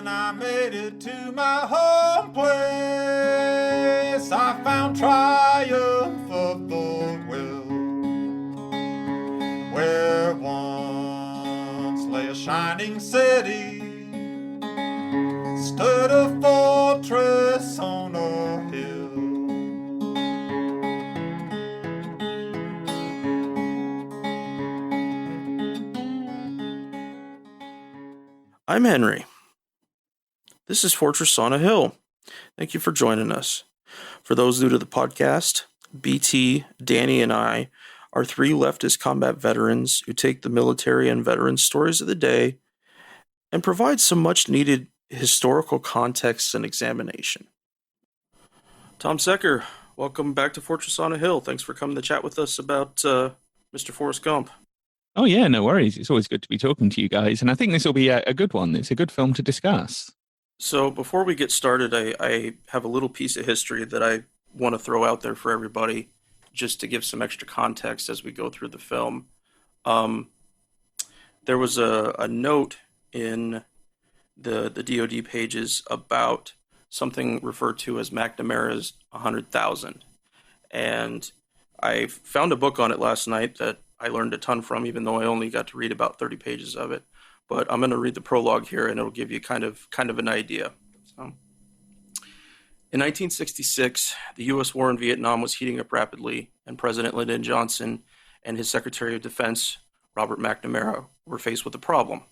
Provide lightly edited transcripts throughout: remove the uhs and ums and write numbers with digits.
When I made it to my home place, I found triumph of the will. Where once lay a shining city, stood a fortress on a hill. I'm Henry. This is Fortress on a Hill. Thank you for joining us. For those new to the podcast, BT, Danny, and I are three leftist combat veterans who take the military and veteran stories of the day and provide some much needed historical context and examination. Tom Secker, welcome back to Fortress on a Hill. Thanks for coming to chat with us about Mr. Forrest Gump. Oh, yeah, no worries. It's always good to be talking to you guys. And I think this will be a good one. It's a good film to discuss. So before we get started, I have a little piece of history that I want to throw out there for everybody just to give some extra context as we go through the film. There was a note in the DoD pages about something referred to as McNamara's 100,000. And I found a book on it last night that I learned a ton from, even though I only got to read about 30 pages of it. But I'm going to read the prologue here, and it'll give you kind of an idea. So, in 1966, the U.S. war in Vietnam was heating up rapidly, and President Lyndon Johnson and his Secretary of Defense, Robert McNamara, were faced with a problem.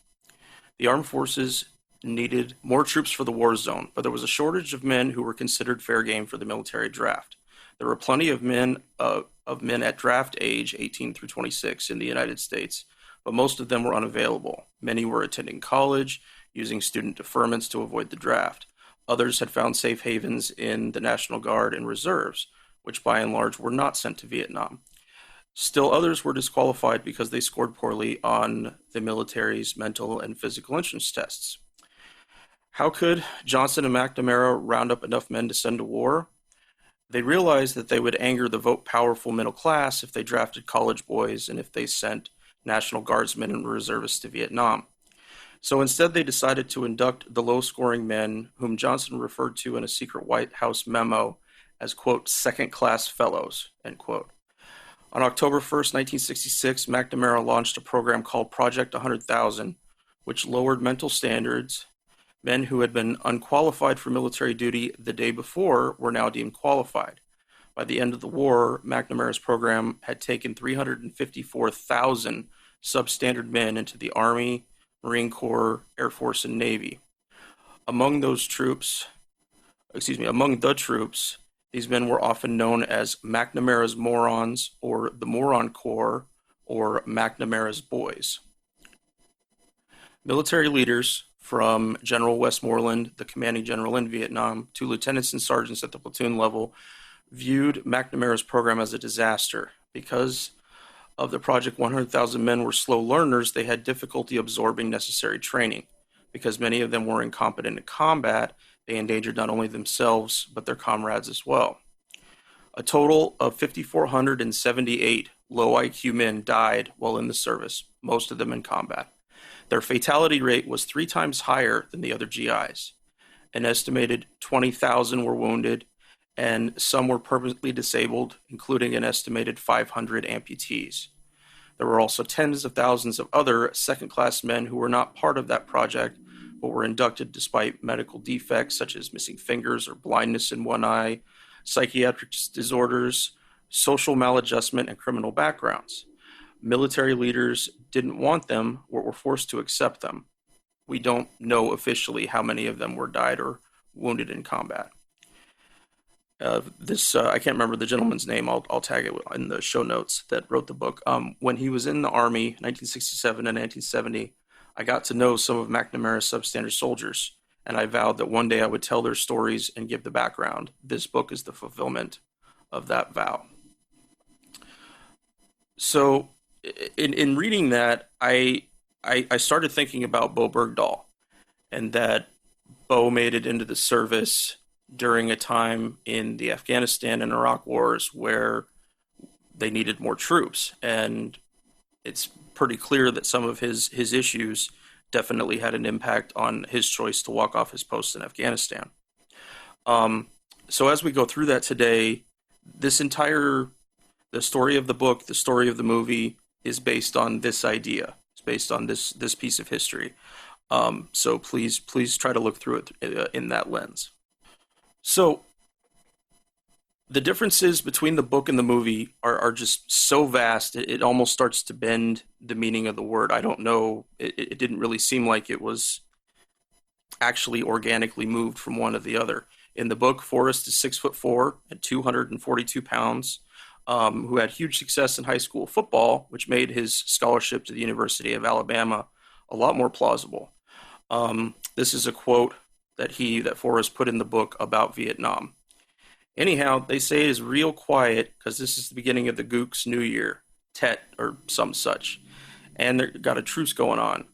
The armed forces needed more troops for the war zone, but there was a shortage of men who were considered fair game for the military draft. There were plenty of men at draft age, 18 through 26, in the United States, but most of them were unavailable. Many were attending college, using student deferments to avoid the draft. Others had found safe havens in the National Guard and reserves, which by and large were not sent to Vietnam. Still others were disqualified because they scored poorly on the military's mental and physical entrance tests. How could Johnson and McNamara round up enough men to send to war? They realized that they would anger the vote-powerful middle class if they drafted college boys and if they sent National Guardsmen and reservists to Vietnam. So instead, they decided to induct the low-scoring men whom Johnson referred to in a secret White House memo as, quote, second-class fellows, end quote. On October 1st, 1966, McNamara launched a program called Project 100,000, which lowered mental standards. Men who had been unqualified for military duty the day before were now deemed qualified. By the end of the war, McNamara's program had taken 354,000 substandard men into the Army, Marine Corps, Air Force, and Navy. Among the troops, these men were often known as McNamara's Morons, or the Moron Corps, or McNamara's Boys. Military leaders, from General Westmoreland, the commanding general in Vietnam, to lieutenants and sergeants at the platoon level, viewed McNamara's program as a disaster. Because of the Project 100,000 men were slow learners, they had difficulty absorbing necessary training. Because many of them were incompetent in combat, they endangered not only themselves, but their comrades as well. A total of 5,478 low IQ men died while in the service, most of them in combat. Their fatality rate was 3 times higher than the other GIs. An estimated 20,000 were wounded, and some were permanently disabled, including an estimated 500 amputees. There were also tens of thousands of other second-class men who were not part of that project, but were inducted despite medical defects such as missing fingers or blindness in one eye, psychiatric disorders, social maladjustment, and criminal backgrounds. Military leaders didn't want them or were forced to accept them. We don't know officially how many of them were died or wounded in combat. I can't remember the gentleman's name. I'll tag it in the show notes that wrote the book. When he was in the Army, 1967 and 1970, I got to know some of McNamara's substandard soldiers, and I vowed that one day I would tell their stories and give the background. This book is the fulfillment of that vow. So, in reading that, I started thinking about Bo Bergdahl, and that Bo made it into the service during a time in the Afghanistan and Iraq wars where they needed more troops. And it's pretty clear that some of his issues definitely had an impact on his choice to walk off his post in Afghanistan. So as we go through that today, the story of the book, the story of the movie is based on this idea. It's based on this piece of history. So please try to look through it in that lens. So the differences between the book and the movie are just so vast, it almost starts to bend the meaning of the word. I don't know, it didn't really seem like it was actually organically moved from one to the other. In the book, Forrest is 6'4" and 242 pounds, who had huge success in high school football, which made his scholarship to the University of Alabama a lot more plausible. This is a quote that Forrest put in the book about Vietnam. Anyhow, they say it is real quiet because this is the beginning of the Gooks' New Year, Tet or some such, and they've got a truce going on.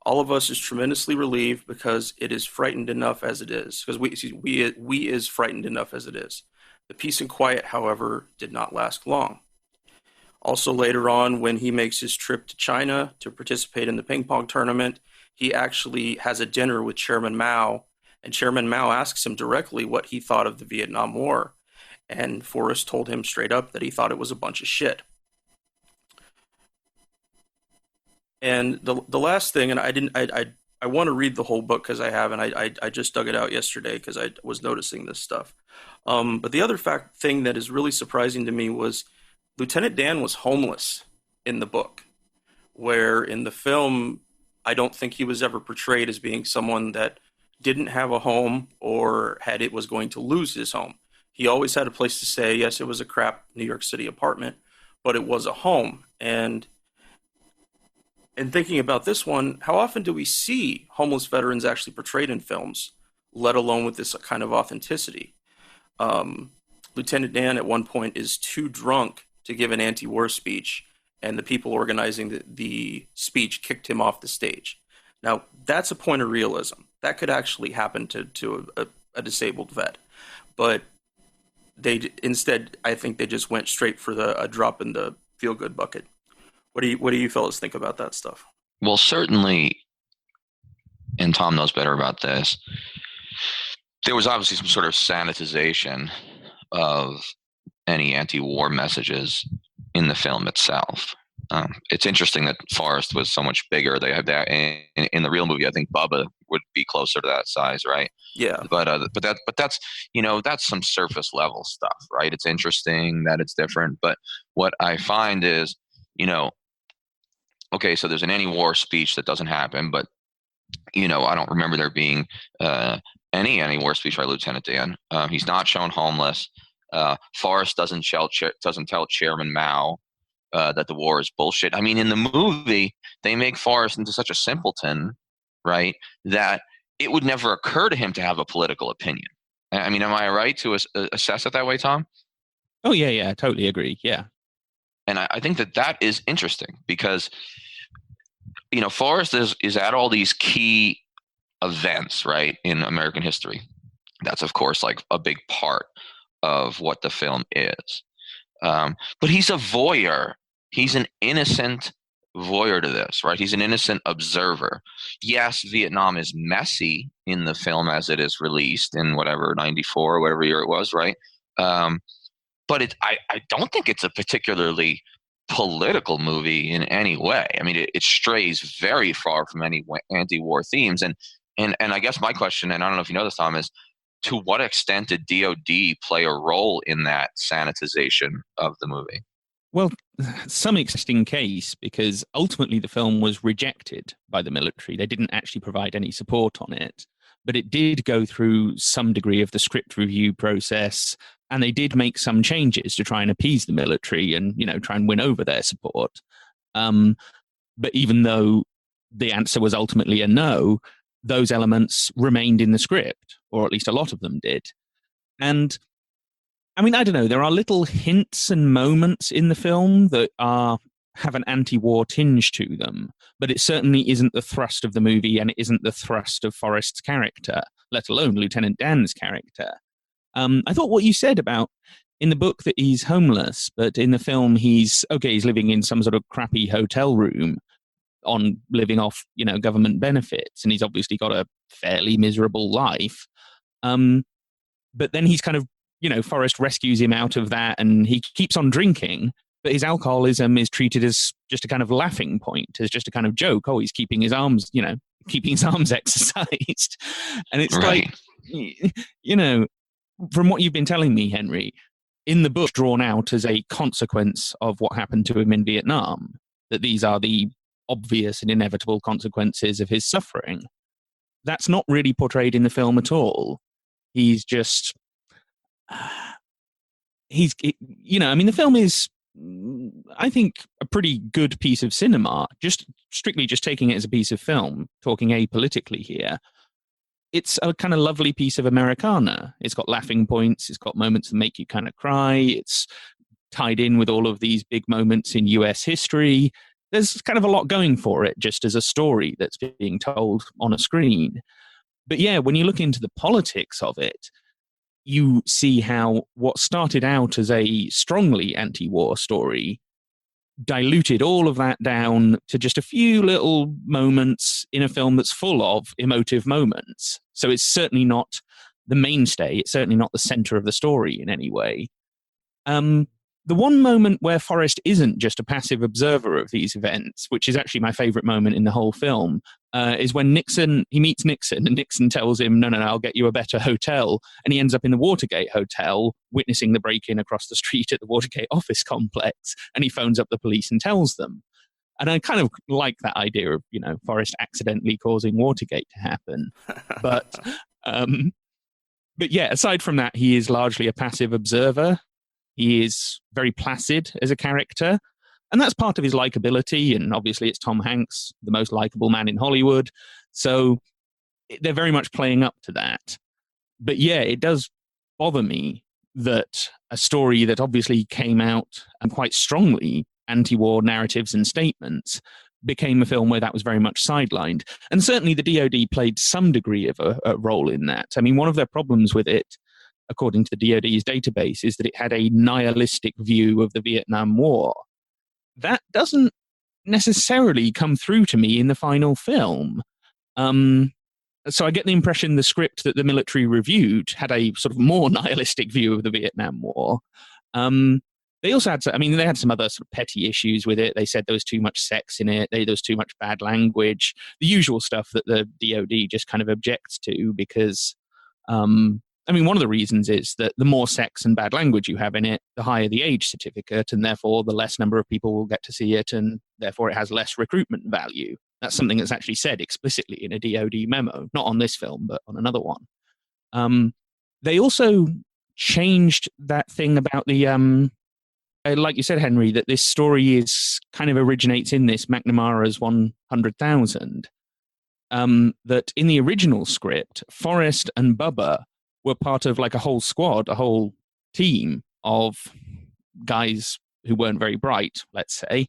All of us is tremendously relieved because it is frightened enough as it is. Because we is frightened enough as it is. The peace and quiet, however, did not last long. Also later on, when he makes his trip to China to participate in the ping pong tournament, he actually has a dinner with Chairman Mao, and Chairman Mao asks him directly what he thought of the Vietnam War. And Forrest told him straight up that he thought it was a bunch of shit. And the last thing, and I want to read the whole book because I haven't. I just dug it out yesterday because I was noticing this stuff. But the other thing that is really surprising to me was Lieutenant Dan was homeless in the book, where in the film, I don't think he was ever portrayed as being someone that didn't have a home or was going to lose his home. He always had a place to stay. Yes, it was a crap New York City apartment, but it was a home. And thinking about this one, how often do we see homeless veterans actually portrayed in films, let alone with this kind of authenticity? Lieutenant Dan at one point is too drunk to give an anti-war speech, and the people organizing the speech kicked him off the stage. Now, that's a point of realism. That could actually happen to a disabled vet. But instead, I think they just went straight for a drop in the feel-good bucket. What do you fellas think about that stuff? Well, certainly, and Tom knows better about this, there was obviously some sort of sanitization of any anti-war messages in the film itself. It's interesting that Forrest was so much bigger. They had that in the real movie. I think Bubba would be closer to that size, right? Yeah. But that's that's some surface level stuff, right? It's interesting that it's different. But what I find is, okay, so there's an anti-war speech that doesn't happen, but I don't remember there being any anti-war speech by Lieutenant Dan. He's not shown homeless. Forrest doesn't tell Chairman Mao that the war is bullshit. I mean, in the movie, they make Forrest into such a simpleton, right, that it would never occur to him to have a political opinion. I mean, am I right to assess it that way, Tom? Oh, yeah, totally agree. Yeah. And I think that is interesting because, Forrest is at all these key events, right, in American history. That's, of course, like a big part of what the film is. But he's a voyeur. He's an innocent voyeur to this, right? He's an innocent observer. Yes, Vietnam is messy in the film as it is released in whatever, 94 or whatever year it was, right? But I don't think it's a particularly political movie in any way. I mean, it strays very far from any anti-war themes. And I guess my question, and I don't know if you know this, Tom, is to what extent did DOD play a role in that sanitization of the movie? Well, some interesting case, because ultimately the film was rejected by the military. They didn't actually provide any support on it, but it did go through some degree of the script review process, and they did make some changes to try and appease the military and, try and win over their support. But even though the answer was ultimately a no, those elements remained in the script, or at least a lot of them did. And I mean, I don't know, there are little hints and moments in the film that have an anti-war tinge to them, but it certainly isn't the thrust of the movie, and it isn't the thrust of Forrest's character, let alone Lieutenant Dan's character. I thought what you said about in the book that he's homeless, but in the film he's living in some sort of crappy hotel room. on living off, government benefits, and he's obviously got a fairly miserable life. But then he's kind of, Forrest rescues him out of that, and he keeps on drinking, but his alcoholism is treated as just a kind of laughing point, as just a kind of joke. Oh, he's keeping his arms, exercised. And it's Right. like, from what you've been telling me, Henry, in the book drawn out as a consequence of what happened to him in Vietnam, that these are the obvious and inevitable consequences of his suffering. That's not really portrayed in the film at all. He's just, the film is, I think, a pretty good piece of cinema, just strictly just taking it as a piece of film, talking apolitically here. It's a kind of lovely piece of Americana. It's got laughing points. It's got moments that make you kind of cry. It's tied in with all of these big moments in US history. There's kind of a lot going for it just as a story that's being told on a screen. But yeah, when you look into the politics of it, you see how what started out as a strongly anti-war story diluted all of that down to just a few little moments in a film that's full of emotive moments. So it's certainly not the mainstay. It's certainly not the center of the story in any way. The one moment where Forrest isn't just a passive observer of these events, which is actually my favorite moment in the whole film, is when he meets Nixon, and Nixon tells him, no, I'll get you a better hotel. And he ends up in the Watergate Hotel, witnessing the break-in across the street at the Watergate office complex. And he phones up the police and tells them. And I kind of like that idea of, Forrest accidentally causing Watergate to happen. But yeah, aside from that, he is largely a passive observer. He is very placid as a character, and that's part of his likability, and obviously it's Tom Hanks, the most likable man in Hollywood, so they're very much playing up to that. But yeah, it does bother me that a story that obviously came out and quite strongly anti-war narratives and statements became a film where that was very much sidelined. And certainly the DoD played some degree of a role in that. I mean, one of their problems with it, according to the DoD's database, is that it had a nihilistic view of the Vietnam War. That doesn't necessarily come through to me in the final film. So I get the impression the script that the military reviewed had a sort of more nihilistic view of the Vietnam War. They also had, they had some other sort of petty issues with it. They said there was too much sex in it. There was too much bad language. The usual stuff that the DoD just kind of objects to because, one of the reasons is that the more sex and bad language you have in it, the higher the age certificate, and therefore the less number of people will get to see it, and therefore it has less recruitment value. That's something that's actually said explicitly in a DoD memo, not on this film, but on another one. They also changed that thing about the, like you said, Henry, that this story kind of originates in this McNamara's 100,000. That in the original script, Forrest and Bubba were part of like a whole squad, a whole team of guys who weren't very bright, let's say.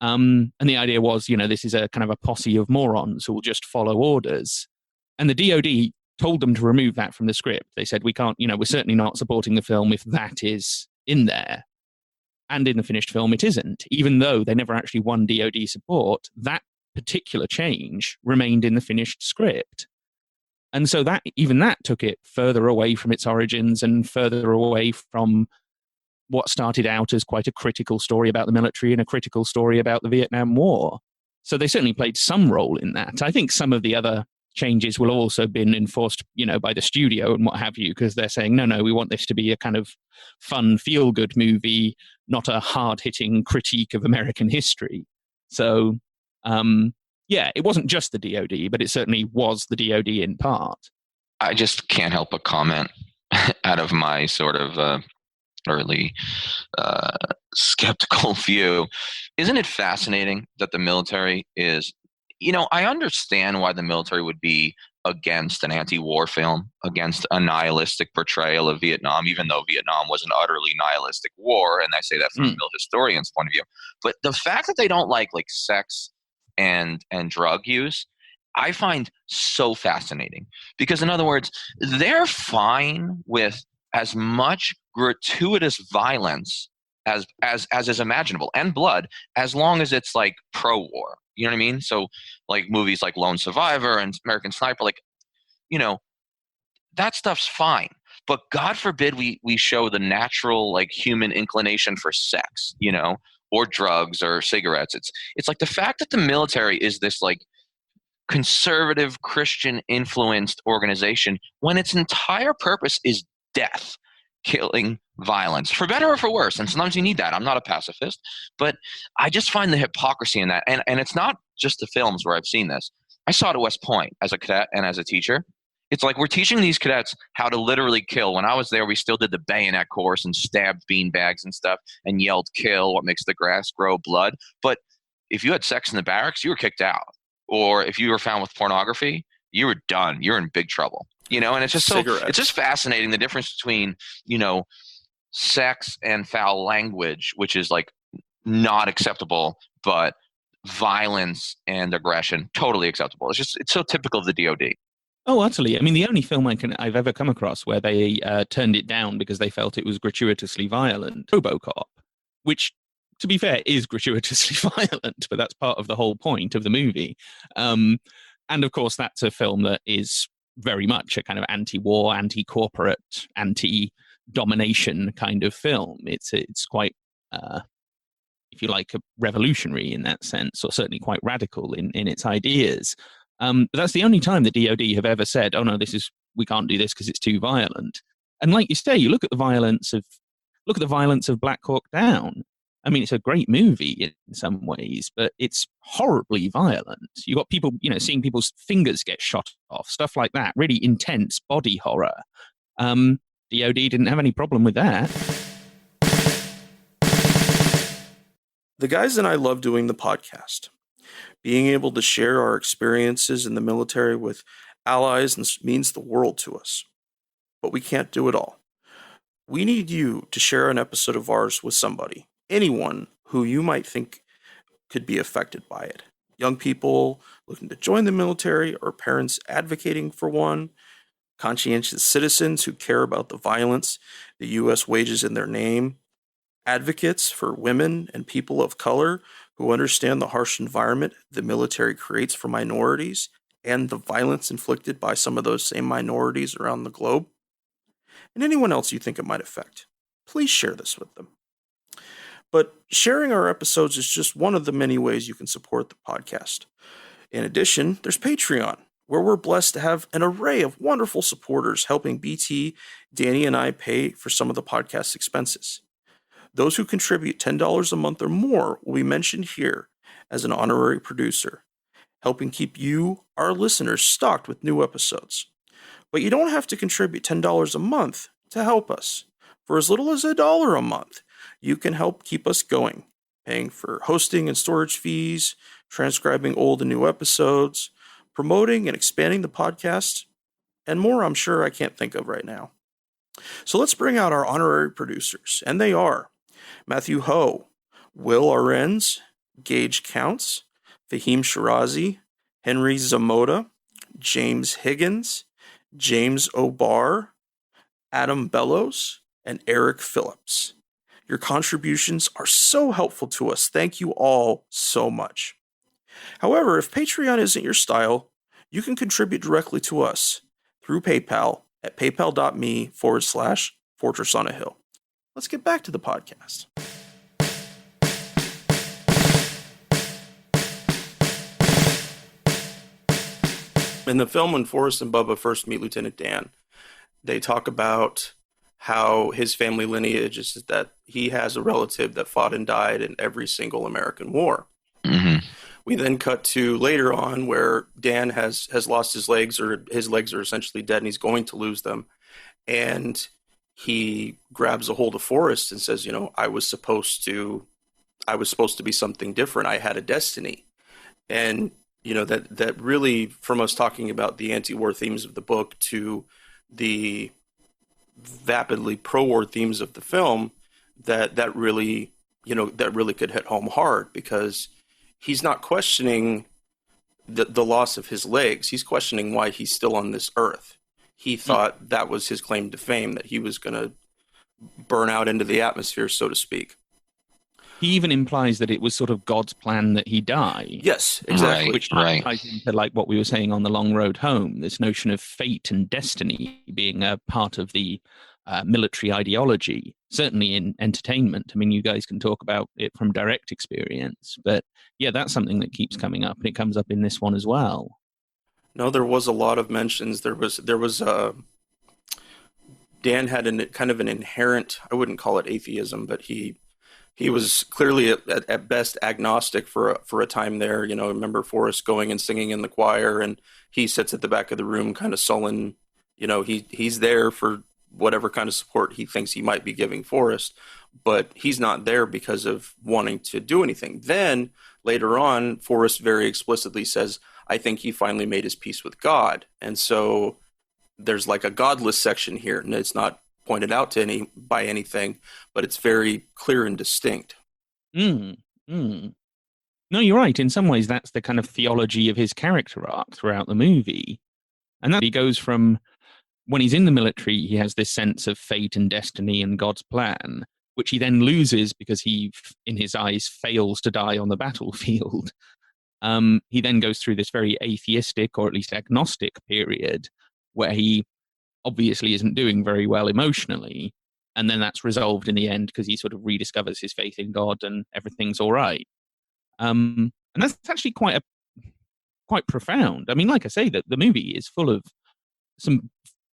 And the idea was, this is a kind of a posse of morons who will just follow orders. And the DoD told them to remove that from the script. They said, we can't, we're certainly not supporting the film if that is in there. And in the finished film, it isn't. Even though they never actually won DoD support, that particular change remained in the finished script. And so that took it further away from its origins and further away from what started out as quite a critical story about the military and a critical story about the Vietnam War. So they certainly played some role in that. I think some of the other changes will also been enforced, by the studio and what have you, because they're saying, no, we want this to be a kind of fun, feel-good movie, not a hard-hitting critique of American history. So, yeah, it wasn't just the DoD, but it certainly was the DoD in part. I just can't help but comment out of my sort of early skeptical view. Isn't it fascinating that the military is, I understand why the military would be against an anti-war film, against a nihilistic portrayal of Vietnam, even though Vietnam was an utterly nihilistic war, and I say that from a mil historian's point of view. But the fact that they don't like sex and drug use, I find so fascinating. Because in other words, they're fine with as much gratuitous violence as is imaginable, and blood, as long as it's like pro-war. You know what I mean? So like movies like Lone Survivor and American Sniper, like, you know, that stuff's fine. But God forbid we show the natural like human inclination for sex, you know, or drugs or cigarettes. It's like the fact that the military is this like conservative Christian influenced organization when its entire purpose is death, killing, violence, for better or for worse. And sometimes you need that. I'm not a pacifist, but I just find the hypocrisy in that. And it's not just the films where I've seen this. I saw it at West Point as a cadet and as a teacher. It's like we're teaching these cadets how to literally kill. When I was there, we still did the bayonet course and stabbed beanbags and stuff and yelled, kill, what makes the grass grow, blood. But if you had sex in the barracks, you were kicked out. Or if you were found with pornography, you were done. You're in big trouble. You know, and it's just it's just fascinating the difference between, you know, sex and foul language, which is like not acceptable, but violence and aggression, totally acceptable. It's so typical of the DoD. Oh, utterly. I mean, the only film I've ever come across where they turned it down because they felt it was gratuitously violent, RoboCop, which, to be fair, is gratuitously violent, but that's part of the whole point of the movie. And of course, that's a film that is very much a kind of anti-war, anti-corporate, anti-domination kind of film. It's quite, if you like, revolutionary in that sense, or certainly quite radical in its ideas. But that's the only time the DoD have ever said, "Oh no, we can't do this because it's too violent." And like you say, you look at the violence of Black Hawk Down. I mean, it's a great movie in some ways, but it's horribly violent. You got people, you know, seeing people's fingers get shot off, stuff like that. Really intense body horror. DoD didn't have any problem with that. The guys and I love doing the podcast. Being able to share our experiences in the military with allies means the world to us. But we can't do it all. We need you to share an episode of ours with somebody, anyone who you might think could be affected by it. Young people looking to join the military or parents advocating for one, conscientious citizens who care about the violence the U.S. wages in their name, advocates for women and people of color who understand the harsh environment the military creates for minorities and the violence inflicted by some of those same minorities around the globe, and anyone else you think it might affect. Please share this with them. But sharing our episodes is just one of the many ways you can support the podcast. In addition, there's Patreon, where we're blessed to have an array of wonderful supporters helping BT, Danny, and I pay for some of the podcast's expenses. Those who contribute $10 a month or more will be mentioned here as an honorary producer, helping keep you, our listeners, stocked with new episodes. But you don't have to contribute $10 a month to help us. For as little as $1 a month, you can help keep us going, paying for hosting and storage fees, transcribing old and new episodes, promoting and expanding the podcast, and more I'm sure I can't think of right now. So let's bring out our honorary producers, and they are Matthew Ho, Will Arends, Gage Counts, Fahim Shirazi, Henry Zamota, James Higgins, James O'Barr, Adam Bellows, and Eric Phillips. Your contributions are so helpful to us. Thank you all so much. However, if Patreon isn't your style, you can contribute directly to us through PayPal at paypal.me/Fortress on a Hill. Let's get back to the podcast. In the film, when Forrest and Bubba first meet Lieutenant Dan, they talk about how his family lineage is that he has a relative that fought and died in every single American war. Mm-hmm. We then cut to later on where Dan has lost his legs, or his legs are essentially dead and he's going to lose them. And he grabs a hold of Forrest and says, you know, I was supposed to be something different. I had a destiny. And, you know, that really, from us talking about the anti-war themes of the book to the vapidly pro-war themes of the film, that really could hit home hard, because he's not questioning the loss of his legs. He's questioning why he's still on this earth. He thought that was his claim to fame, that he was going to burn out into the atmosphere, so to speak. He even implies that it was sort of God's plan that he die. Yes, exactly. Right, Which right. ties into like what we were saying on the long road home, this notion of fate and destiny being a part of the military ideology, certainly in entertainment. I mean, you guys can talk about it from direct experience, but yeah, that's something that keeps coming up, and it comes up in this one as well. No, there was a lot of mentions. There was Dan had kind of an inherent, I wouldn't call it atheism, but he was clearly at best agnostic for a time there. You know, remember Forrest going and singing in the choir, and he sits at the back of the room, kind of sullen. You know, he's there for whatever kind of support he thinks he might be giving Forrest, but he's not there because of wanting to do anything. Then later on, Forrest very explicitly says, "I think he finally made his peace with God," and so there's like a godless section here, and it's not pointed out to by anything, but it's very clear and distinct. Mm, mm. No, you're right. In some ways, that's the kind of theology of his character arc throughout the movie. And that he goes from when he's in the military, he has this sense of fate and destiny and God's plan, which he then loses because he, in his eyes, fails to die on the battlefield. He then goes through this very atheistic, or at least agnostic period, where he obviously isn't doing very well emotionally. And then that's resolved in the end because he sort of rediscovers his faith in God and everything's all right. And that's actually quite profound. I mean, like I say, that the movie is full of some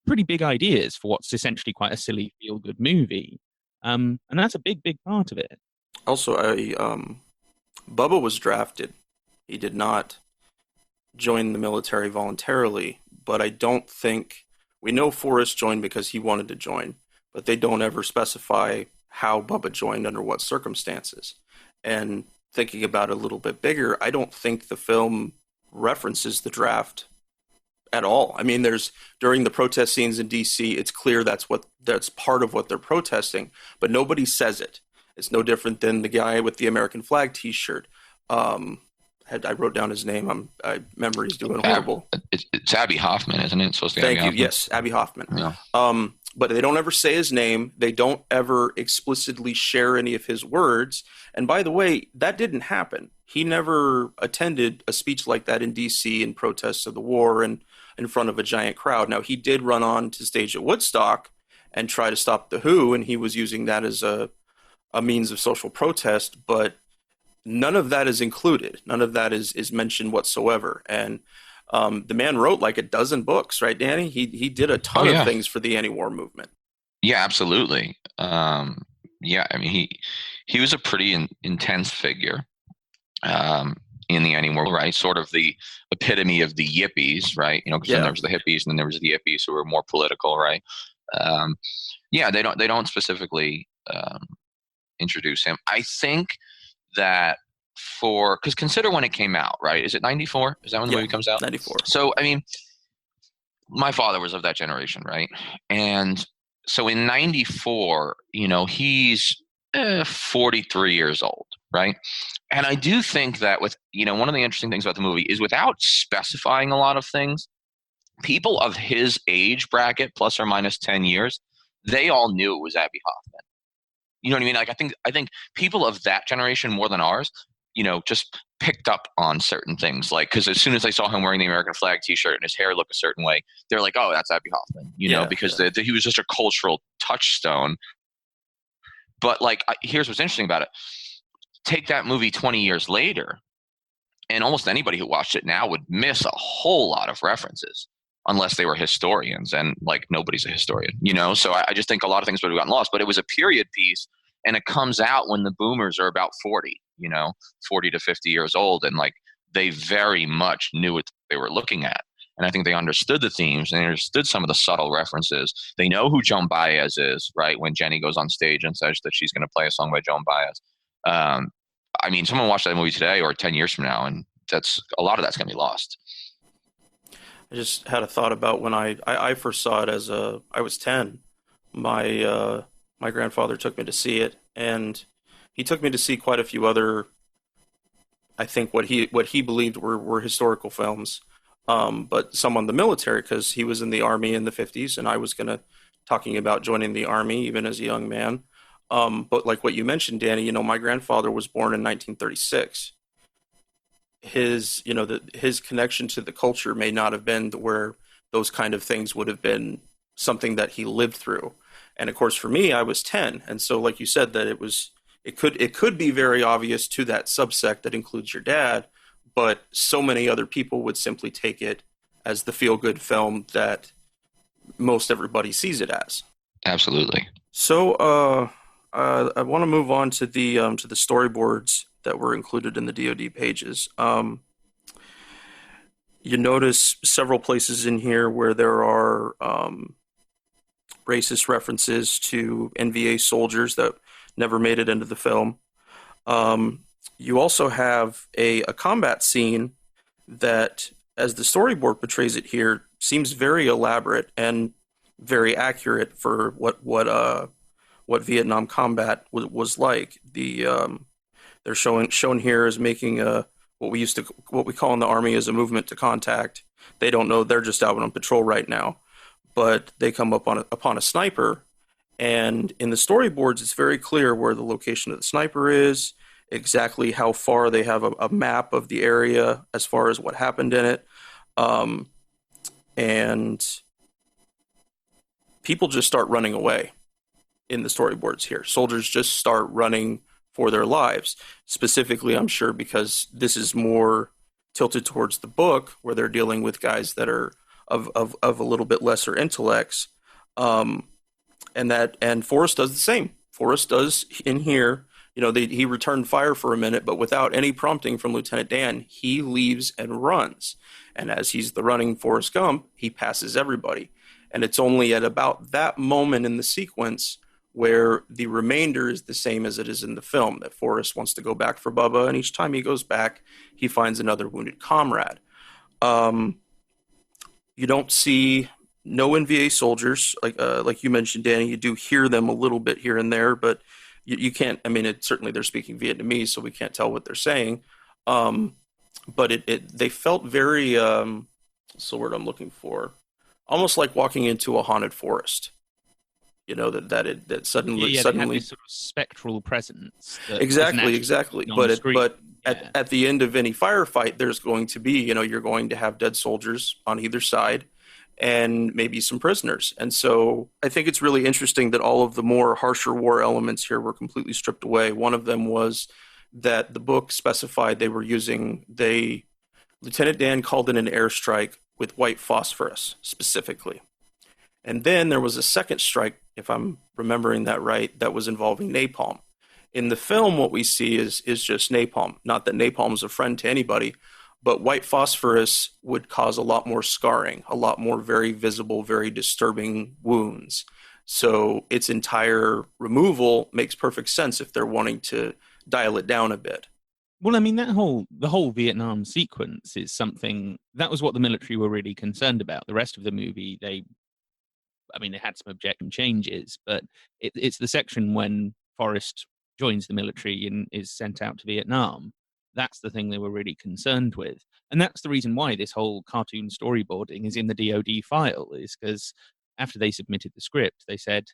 pretty big ideas for what's essentially quite a silly feel-good movie. And that's a big, big part of it. Also, Bubba was drafted. He did not join the military voluntarily, but I don't think we know Forrest joined because he wanted to join, but they don't ever specify how Bubba joined under what circumstances. And thinking about it a little bit bigger, I don't think the film references the draft at all. I mean, there's during the protest scenes in DC, it's clear that's part of what they're protesting, but nobody says it. It's no different than the guy with the American flag T-shirt. I wrote down his name. I remember he's doing horrible. It's Abby Hoffman, isn't it? It's supposed to be Thank Abby you. Hoffman. Yes, Abby Hoffman. Yeah. But they don't ever say his name. They don't ever explicitly share any of his words. And by the way, that didn't happen. He never attended a speech like that in D.C. in protest of the war and in front of a giant crowd. Now, he did run on to stage at Woodstock and try to stop the WHO, and he was using that as a means of social protest, but none of that is included. None of that is mentioned whatsoever. And the man wrote like a dozen books, right, Danny? He did a ton of things for the anti-war movement. Yeah, absolutely. Yeah, I mean, he was a pretty intense figure in the anti-war, right? Sort of the epitome of the yippies, right? You know, because then there was the hippies, and then there was the yippies who were more political, right? Yeah, they don't specifically introduce him. I think that because consider when it came out, right? Is it 94? Is that when the movie comes out? 94. So, I mean, my father was of that generation, right? And so in 94, you know, he's 43 years old, right? And I do think that with, you know, one of the interesting things about the movie is without specifying a lot of things, people of his age bracket, plus or minus 10 years, they all knew it was Abby Hoffman. You know what I mean? Like, I think people of that generation more than ours, you know, just picked up on certain things. Like, because as soon as they saw him wearing the American flag T-shirt and his hair looked a certain way, they're like, "Oh, that's Abby Hoffman," you know, because he was just a cultural touchstone. But like, here's what's interesting about it: take that movie 20 years later, and almost anybody who watched it now would miss a whole lot of references. Unless they were historians, and like nobody's a historian, you know? So I just think a lot of things would have gotten lost, but it was a period piece, and it comes out when the boomers are about 40, you know, 40 to 50 years old. And like, they very much knew what they were looking at. And I think they understood the themes, and they understood some of the subtle references. They know who Joan Baez is, right? When Jenny goes on stage and says that she's going to play a song by Joan Baez. I mean, someone watched that movie today or 10 years from now, and a lot of that's going to be lost. I just had a thought about when I first saw it I was 10. My grandfather took me to see it, and he took me to see quite a few other, I think what he believed were historical films, but some on the military, because he was in the Army in the 50s, and I was talking about joining the Army even as a young man. But like what you mentioned, Danny, my grandfather was born in 1936. His connection to the culture may not have been to where those kind of things would have been something that he lived through. And of course, for me, I was 10, and so like you said, that it could be very obvious to that subsect that includes your dad, but so many other people would simply take it as the feel good film that most everybody sees it as. Absolutely. So, I want to move on to the storyboards that were included in the DoD pages. You notice several places in here where there are racist references to NVA soldiers that never made it into the film. You also have a combat scene that, as the storyboard portrays it here, seems very elaborate and very accurate for what Vietnam combat was like. They're shown here as making what we call in the Army as a movement to contact. They don't know, they're just out on patrol right now, but they come upon a sniper, and in the storyboards it's very clear where the location of the sniper is, exactly how far. They have a map of the area as far as what happened in it, and people just start running away in the storyboards here. Soldiers just start running for their lives. Specifically, I'm sure because this is more tilted towards the book, where they're dealing with guys that are of a little bit lesser intellects. And Forrest does the same. Forrest does in here. He returned fire for a minute, but without any prompting from Lieutenant Dan, he leaves and runs. And as he's the running Forrest Gump, he passes everybody. And it's only at about that moment in the sequence where the remainder is the same as it is in the film, that Forrest wants to go back for Bubba, and each time he goes back, he finds another wounded comrade. You don't see no NVA soldiers, like you mentioned, Danny. You do hear them a little bit here and there, but you can't. I mean, certainly they're speaking Vietnamese, so we can't tell what they're saying. But they felt very. What's the word I'm looking for? Almost like walking into a haunted forest. That suddenly They have this sort of spectral presence. Exactly. But Yeah. at the end of any firefight, there's going to be, you're going to have dead soldiers on either side and maybe some prisoners. And so I think it's really interesting that all of the more harsher war elements here were completely stripped away. One of them was that the book specified Lieutenant Dan called in an airstrike with white phosphorus specifically. And then there was a second strike, if I'm remembering that right, that was involving napalm. In the film, what we see is just napalm. Not that napalm is a friend to anybody, but white phosphorus would cause a lot more scarring, a lot more very visible, very disturbing wounds. So its entire removal makes perfect sense if they're wanting to dial it down a bit. Well, I mean, the whole Vietnam sequence is something that was what the military were really concerned about. The rest of the movie, they had some objection changes, but it's the section when Forrest joins the military and is sent out to Vietnam. That's the thing they were really concerned with. And that's the reason why this whole cartoon storyboarding is in the DoD file, is because after they submitted the script, they said,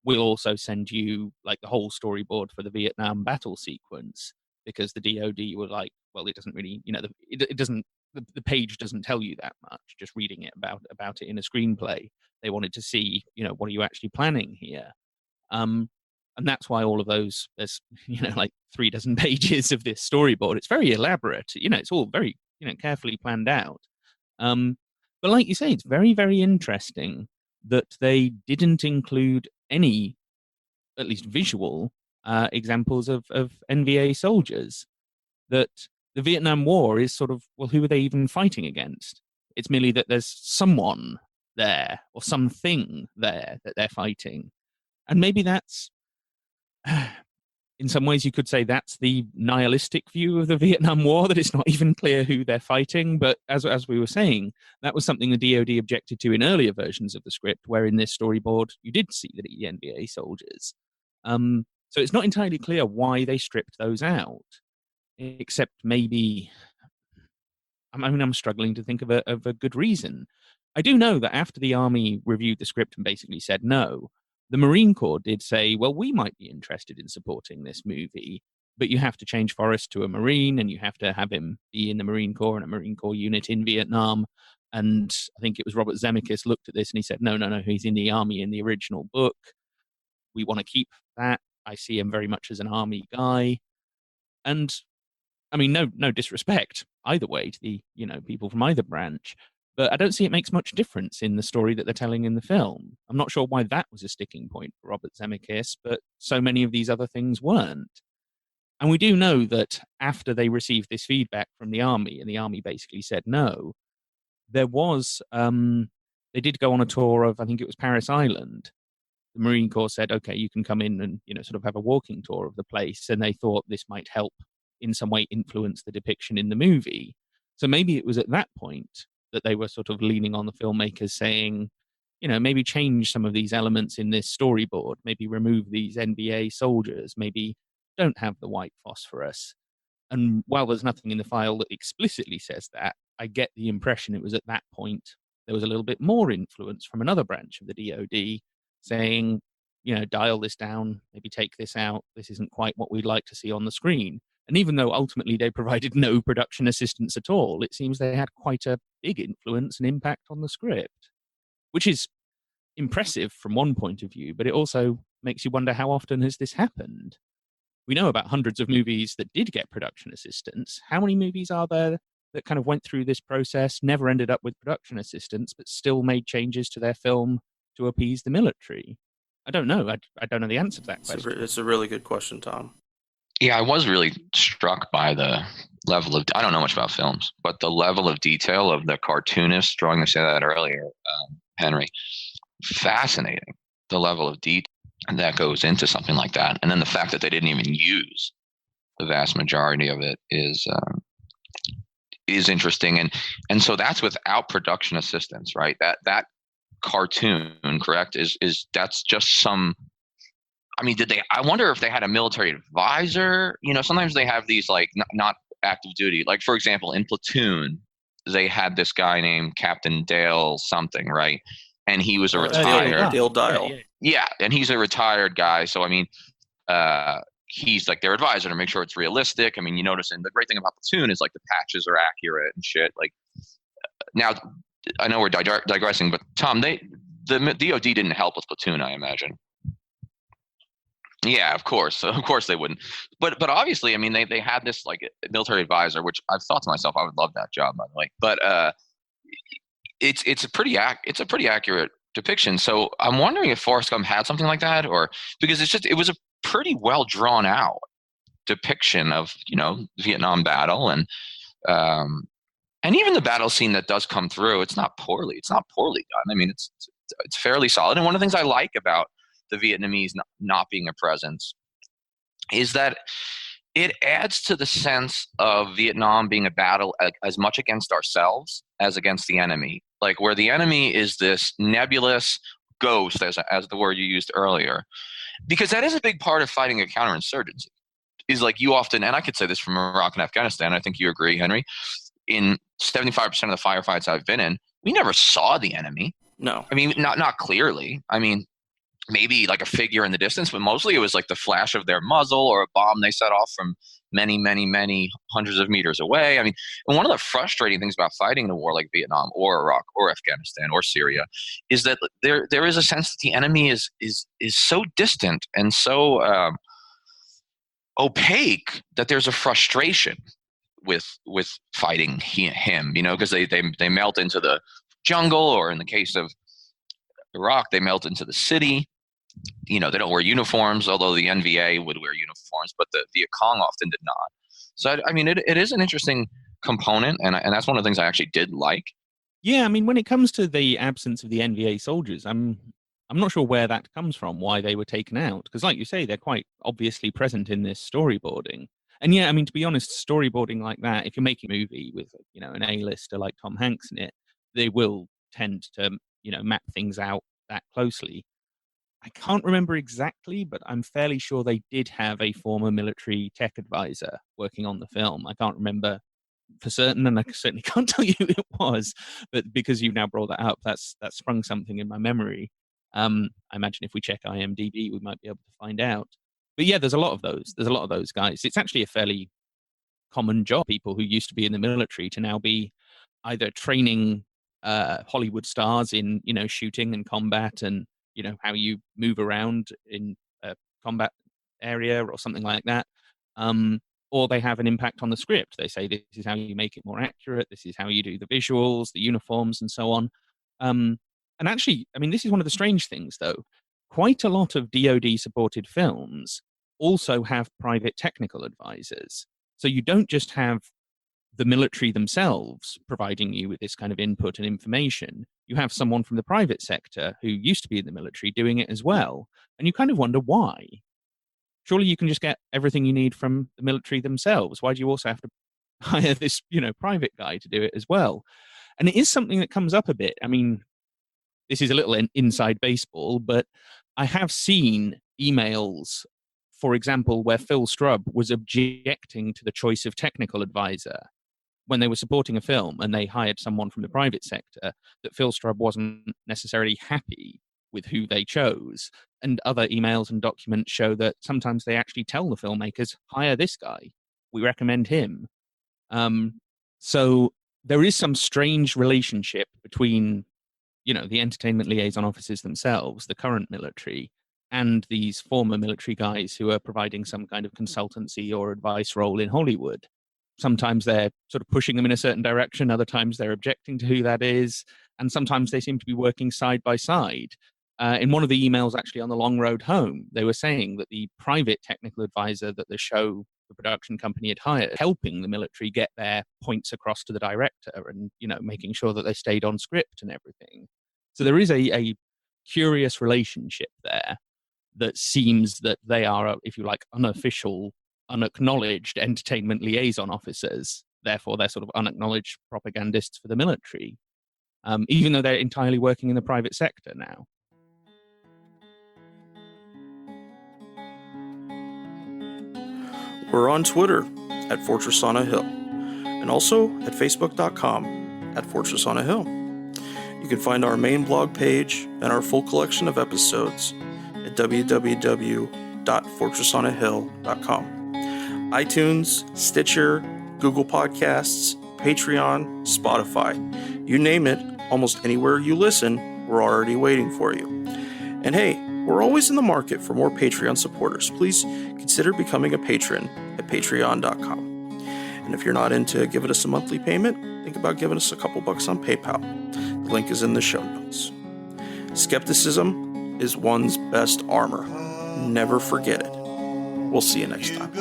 we'll also send you like the whole storyboard for the Vietnam battle sequence, because the DoD were like, well, it doesn't really, it doesn't, the page doesn't tell you that much, just reading it about it in a screenplay. They wanted to see, what are you actually planning here? And that's why all of those, there's, like 36 pages of this storyboard. It's very elaborate. It's all very, carefully planned out. But like you say, it's very, very interesting that they didn't include any, at least visual, examples of NVA soldiers. That the Vietnam War is sort of, well, who are they even fighting against? It's merely that there's someone there or something there that they're fighting. And maybe that's, in some ways you could say that's the nihilistic view of the Vietnam War, that it's not even clear who they're fighting. But as we were saying, that was something the DoD objected to in earlier versions of the script, where in this storyboard you did see the NVA soldiers. So it's not entirely clear why they stripped those out, except maybe, I'm struggling to think of a good reason. I do know that after the Army reviewed the script and basically said no, The Marine Corps did say, well, we might be interested in supporting this movie, but you have to change Forrest to a Marine and you have to have him be in the Marine Corps and a Marine Corps unit in Vietnam. And I think it was Robert Zemeckis looked at this and he said, no, he's in the Army in the original book. We want to keep that. I see him very much as an Army guy. And I mean, no disrespect either way to the, people from either branch, but I don't see it makes much difference in the story that they're telling in the film. I'm not sure why that was a sticking point for Robert Zemeckis, but so many of these other things weren't. And we do know that after they received this feedback from the Army, and the Army basically said no, there was, they did go on a tour of, I think it was Paris Island. The Marine Corps said, okay, you can come in and, sort of have a walking tour of the place. And they thought this might help in some way influence the depiction in the movie. So maybe it was at that point that they were sort of leaning on the filmmakers saying, maybe change some of these elements in this storyboard, maybe remove these NBA soldiers, maybe don't have the white phosphorus. And while there's nothing in the file that explicitly says that, I get the impression it was at that point there was a little bit more influence from another branch of the DoD saying, dial this down, maybe take this out. This isn't quite what we'd like to see on the screen. And even though ultimately they provided no production assistance at all, it seems they had quite a big influence and impact on the script, which is impressive from one point of view, but it also makes you wonder how often has this happened? We know about hundreds of movies that did get production assistance. How many movies are there that kind of went through this process, never ended up with production assistance, but still made changes to their film to appease the military? I don't know. I don't know the answer to that question. It's a really good question, Tom. Yeah, I was really struck by the level of, I don't know much about films, but the level of detail of the cartoonist drawing, I said that earlier, Henry, fascinating, the level of detail that goes into something like that. And then the fact that they didn't even use the vast majority of it is interesting. And so that's without production assistance, right? That cartoon, correct, is that's just some, I mean, I wonder if they had a military advisor. Sometimes they have these like not active duty. Like, for example, in Platoon, they had this guy named Captain Dale something, right? And he was a retired Dale Dial. Yeah, and he's a retired guy. So I mean, he's like their advisor to make sure it's realistic. I mean, you notice, and the great thing about Platoon is like the patches are accurate and shit. Like, now I know we're digressing, but Tom, the DoD didn't help with Platoon, I imagine. Yeah, of course they wouldn't. But obviously, I mean, they had this like military advisor, which I've thought to myself, I would love that job, by the way. But it's a pretty accurate depiction. So I'm wondering if Forrest Gump had something like that, or because it was a pretty well drawn out depiction of Vietnam battle, and even the battle scene that does come through, it's not poorly done. I mean, it's fairly solid. And one of the things I like about the Vietnamese not being a presence is that it adds to the sense of Vietnam being a battle as much against ourselves as against the enemy. Like, where the enemy is this nebulous ghost, as the word you used earlier, because that is a big part of fighting a counterinsurgency. Is like, you often, and I could say this from Iraq and Afghanistan, I think you agree, Henry, in 75% of the firefights I've been in, we never saw the enemy. No. I mean, not clearly. I mean, maybe like a figure in the distance, but mostly it was like the flash of their muzzle or a bomb they set off from many, many, many hundreds of meters away. I mean, and one of the frustrating things about fighting in a war like Vietnam or Iraq or Afghanistan or Syria is that there is a sense that the enemy is so distant and so opaque that there's a frustration with fighting him, because they melt into the jungle, or in the case of Iraq, they melt into the city. They don't wear uniforms, although the NVA would wear uniforms, but the Viet Cong often did not. So, I mean, it is an interesting component, and that's one of the things I actually did like. Yeah, I mean, when it comes to the absence of the NVA soldiers, I'm not sure where that comes from, why they were taken out, because like you say, they're quite obviously present in this storyboarding. And yeah, I mean, to be honest, storyboarding like that, if you're making a movie with, an A-lister like Tom Hanks in it, they will tend to, map things out that closely. I can't remember exactly, but I'm fairly sure they did have a former military tech advisor working on the film. I can't remember for certain, and I certainly can't tell you who it was, but because you've now brought that up, that's sprung something in my memory. I imagine if we check IMDb, we might be able to find out. But yeah, there's a lot of those. There's a lot of those guys. It's actually a fairly common job. People who used to be in the military to now be either training Hollywood stars in, shooting and combat, and how you move around in a combat area or something like that. Or they have an impact on the script. They say this is how you make it more accurate. This is how you do the visuals, the uniforms, and so on. And actually, I mean, this is one of the strange things, though. Quite a lot of DoD-supported films also have private technical advisors. So you don't just have the military themselves providing you with this kind of input and information. You have someone from the private sector who used to be in the military doing it as well. And you kind of wonder why. Surely you can just get everything you need from the military themselves. Why do you also have to hire this, private guy to do it as well? And it is something that comes up a bit. I mean, this is a little inside baseball, but I have seen emails, for example, where Phil Strubb was objecting to the choice of technical advisor when they were supporting a film and they hired someone from the private sector, that Phil Strubb wasn't necessarily happy with who they chose. And other emails and documents show that sometimes they actually tell the filmmakers, hire this guy. We recommend him. So there is some strange relationship between, the entertainment liaison officers themselves, the current military, and these former military guys who are providing some kind of consultancy or advice role in Hollywood. Sometimes they're sort of pushing them in a certain direction. Other times they're objecting to who that is. And sometimes they seem to be working side by side. In one of the emails actually on the long road home, they were saying that the private technical advisor that the production company had hired, helping the military get their points across to the director and, making sure that they stayed on script and everything. So there is a curious relationship there that seems that they are, if you like, unofficial, unacknowledged entertainment liaison officers. Therefore, they're sort of unacknowledged propagandists for the military, even though they're entirely working in the private sector now. We're on Twitter at Fortress on a Hill, and also at Facebook.com at Fortress on a Hill. You can find our main blog page and our full collection of episodes at www.fortressonahill.com. iTunes, Stitcher, Google Podcasts, Patreon, Spotify. You name it, almost anywhere you listen, we're already waiting for you. And hey, we're always in the market for more Patreon supporters. Please consider becoming a patron at patreon.com. And if you're not into giving us a monthly payment, think about giving us a couple bucks on PayPal. The link is in the show notes. Skepticism is one's best armor. Never forget it. We'll see you next time.